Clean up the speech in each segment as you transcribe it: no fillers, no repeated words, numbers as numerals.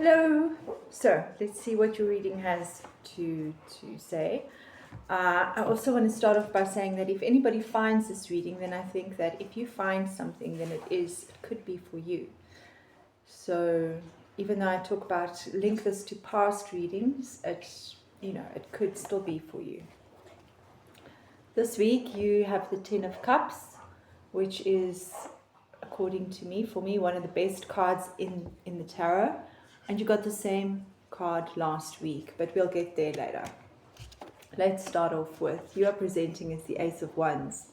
Hello. So let's see what your reading has to say. I also want to start off by saying that if anybody finds this reading, then I think that if you find something, then it could be for you. So even though I talk about link this to past readings, it could still be for you. This week you have the Ten of Cups, which is, according to me, for me, one of the best cards in the tarot. And you got the same card last week, but we'll get there later. Let's start off with, you are presenting as the Ace of Wands.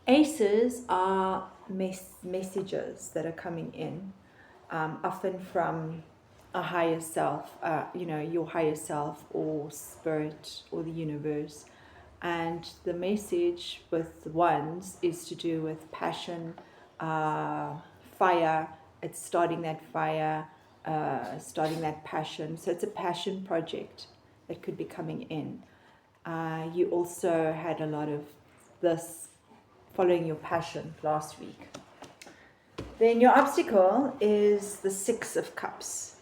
Aces are messages that are coming in, often from a higher self, your higher self or spirit or the universe. And the message with wands is to do with passion, fire. It's starting that fire, starting that passion. So it's a passion project that could be coming in. You also had a lot of this following your passion last week. Then your obstacle is the Six of Cups.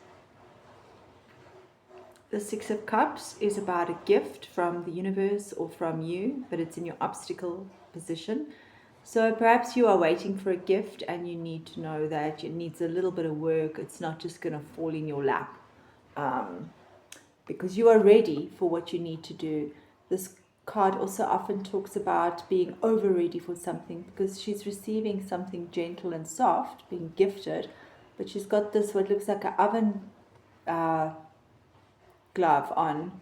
The Six of Cups is about a gift from the universe or from you, but it's in your obstacle position. So perhaps you are waiting for a gift and you need to know that it needs a little bit of work. It's not just going to fall in your lap, because you are ready for what you need to do. This card also often talks about being over ready for something, because she's receiving something gentle and soft, being gifted, but she's got this what looks like an oven glove on,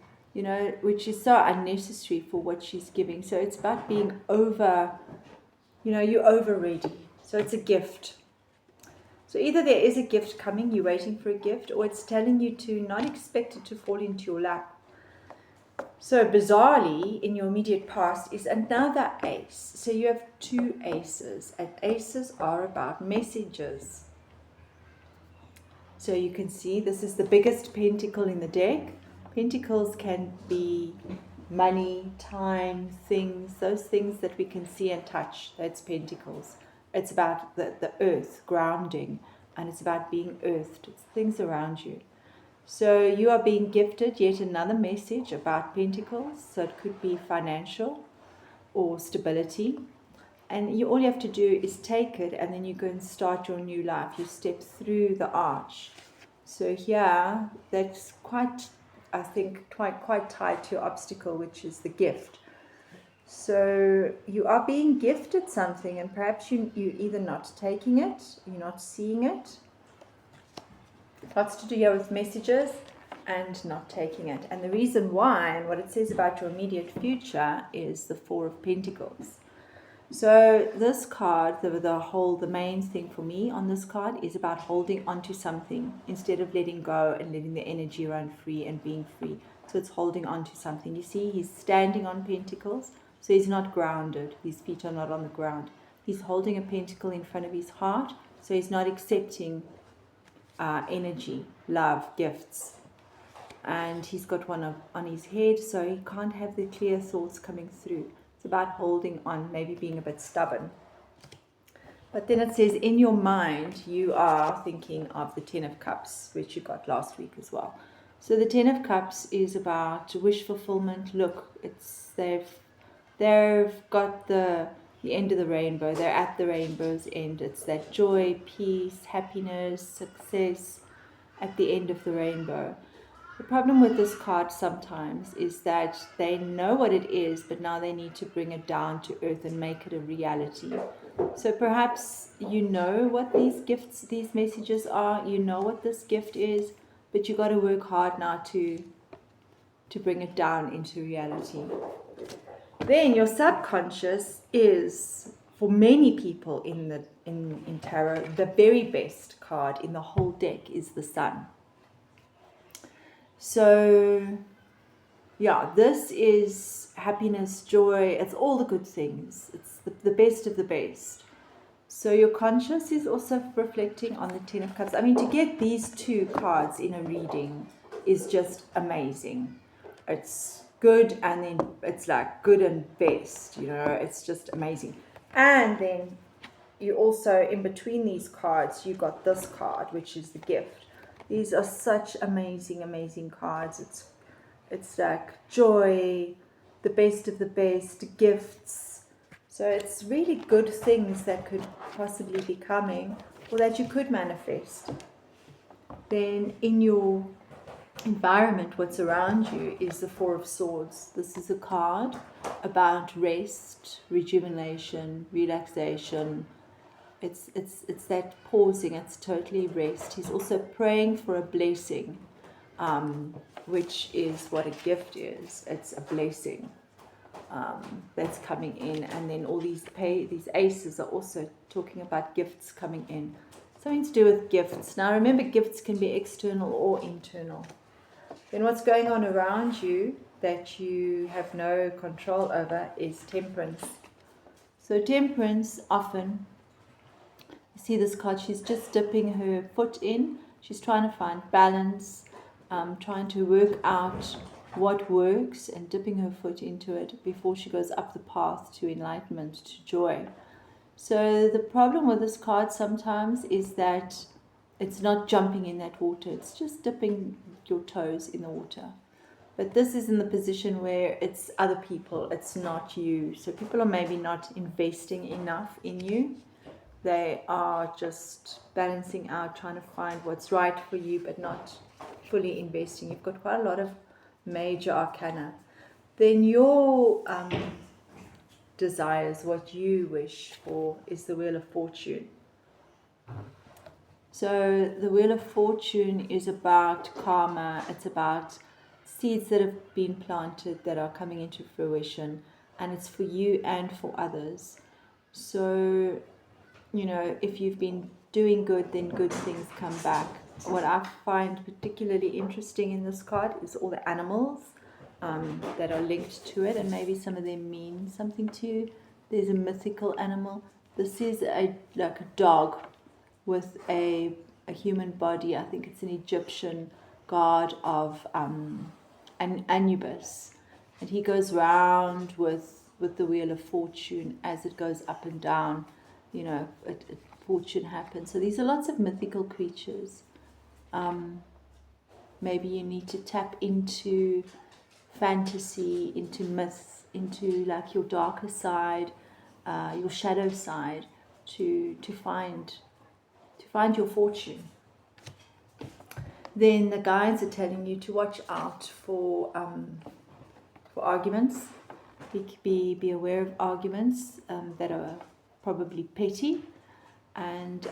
which is so unnecessary for what she's giving. So it's about being over, you're over ready. So it's a gift. So either there is a gift coming, you're waiting for a gift, or it's telling you to not expect it to fall into your lap. So bizarrely, in your immediate past is another ace. So you have two aces, and aces are about messages. So you can see this is the biggest pentacle in the deck. Pentacles can be money, time, things, those things that we can see and touch. That's pentacles. It's about the earth, grounding, and it's about being earthed. It's things around you. So you are being gifted yet another message about pentacles. So it could be financial or stability. And all you have to do is take it, and then you go and start your new life. You step through the arch. So here, that's quite, I think, quite tied to your obstacle, which is the gift. So you are being gifted something, and perhaps you're either not taking it, you're not seeing it. Lots to do here with messages and not taking it. And the reason why, and what it says about your immediate future, is the Four of Pentacles. So this card, the main thing for me on this card is about holding onto something instead of letting go and letting the energy run free and being free. So it's holding onto something. You see, he's standing on pentacles, so he's not grounded. His feet are not on the ground. He's holding a pentacle in front of his heart, so he's not accepting energy, love, gifts. And he's got one on his head, so he can't have the clear thoughts coming through. It's about holding on, maybe being a bit stubborn. But then it says, in your mind, you are thinking of the Ten of Cups, which you got last week as well. So the Ten of Cups is about wish fulfillment. Look, they've got the end of the rainbow. They're at the rainbow's end. It's that joy, peace, happiness, success at the end of the rainbow. The problem with this card sometimes is that they know what it is, but now they need to bring it down to earth and make it a reality. So perhaps you know what these gifts, these messages are, you know what this gift is, but you got to work hard now to bring it down into reality. Then your subconscious is, for many people in tarot, the very best card in the whole deck is the Sun. So, yeah, this is happiness, joy, it's all the good things. It's the best of the best. So your conscious is also reflecting on the Ten of Cups. I mean, to get these two cards in a reading is just amazing. It's good, and then it's like good and best, it's just amazing. And then you also, in between these cards, you got this card, which is the gift. These are such amazing cards. It's like joy, the best of the best, gifts. So it's really good things that could possibly be coming or that you could manifest. Then in your environment, what's around you is the Four of Swords. This is a card about rest, rejuvenation, relaxation. It's that pausing. It's totally rest. He's also praying for a blessing, which is what a gift is. It's a blessing that's coming in, and then all these aces are also talking about gifts coming in. Something to do with gifts. Now remember, gifts can be external or internal. Then what's going on around you that you have no control over is Temperance. So Temperance, often, you see this card, she's just dipping her foot in. She's trying to find balance, trying to work out what works and dipping her foot into it before she goes up the path to enlightenment, to joy. So the problem with this card sometimes is that it's not jumping in that water. It's just dipping your toes in the water. But this is in the position where it's other people, it's not you. So people are maybe not investing enough in you. They are just balancing out, trying to find what's right for you, but not fully investing. You've got quite a lot of major arcana. Then your desires, what you wish for, is the Wheel of Fortune. So the Wheel of Fortune is about karma. It's about seeds that have been planted that are coming into fruition, and it's for you and for others. So, you know, if you've been doing good, then good things come back. What I find particularly interesting in this card is all the animals that are linked to it, and maybe some of them mean something to you. There's a mythical animal. This is like a dog with a human body. I think it's an Egyptian god of an Anubis, and he goes round with the Wheel of Fortune as it goes up and down. You know, fortune happens. So these are lots of mythical creatures. Maybe you need to tap into fantasy, into myths, into like your darker side, your shadow side, to find your fortune. Then the guides are telling you to watch out for arguments. Be aware of arguments that are probably petty. And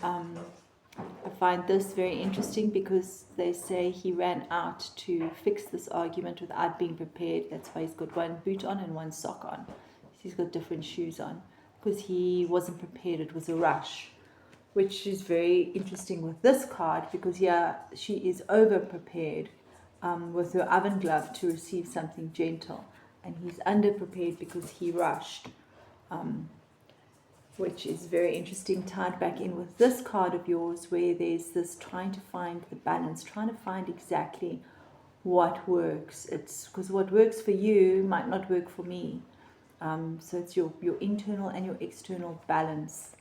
I find this very interesting because they say he ran out to fix this argument without being prepared. That's why he's got one boot on and one sock on. He's got different shoes on because he wasn't prepared. It was a rush, which is very interesting with this card because she is over prepared with her oven glove to receive something gentle, and he's under prepared because he rushed. Which is very interesting, tied back in with this card of yours where there's this trying to find the balance, trying to find exactly what works. It's because what works for you might not work for me. So it's your internal and your external balance.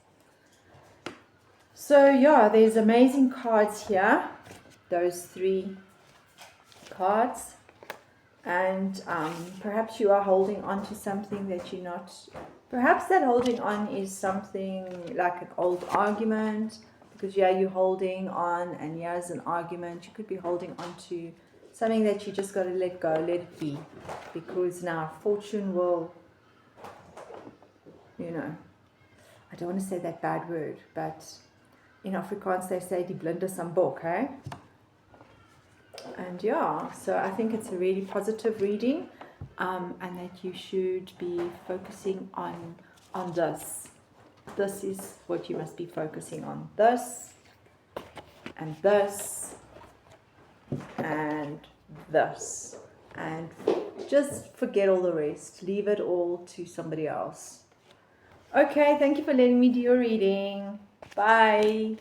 So yeah, there's amazing cards here, those 3 cards. And perhaps you are holding on to something that you're not. Perhaps that holding on is something like an old argument, because you're holding on, and here's an argument. You could be holding on to something that you just got to let go, let it be, because now fortune will, you know, I don't want to say that bad word, but in Afrikaans they say die blinde sambok, hey? And yeah, so I think it's a really positive reading, and that you should be focusing on this. This is what you must be focusing on. This, and this, and this. And just forget all the rest. Leave it all to somebody else. Okay, thank you for letting me do your reading. Bye.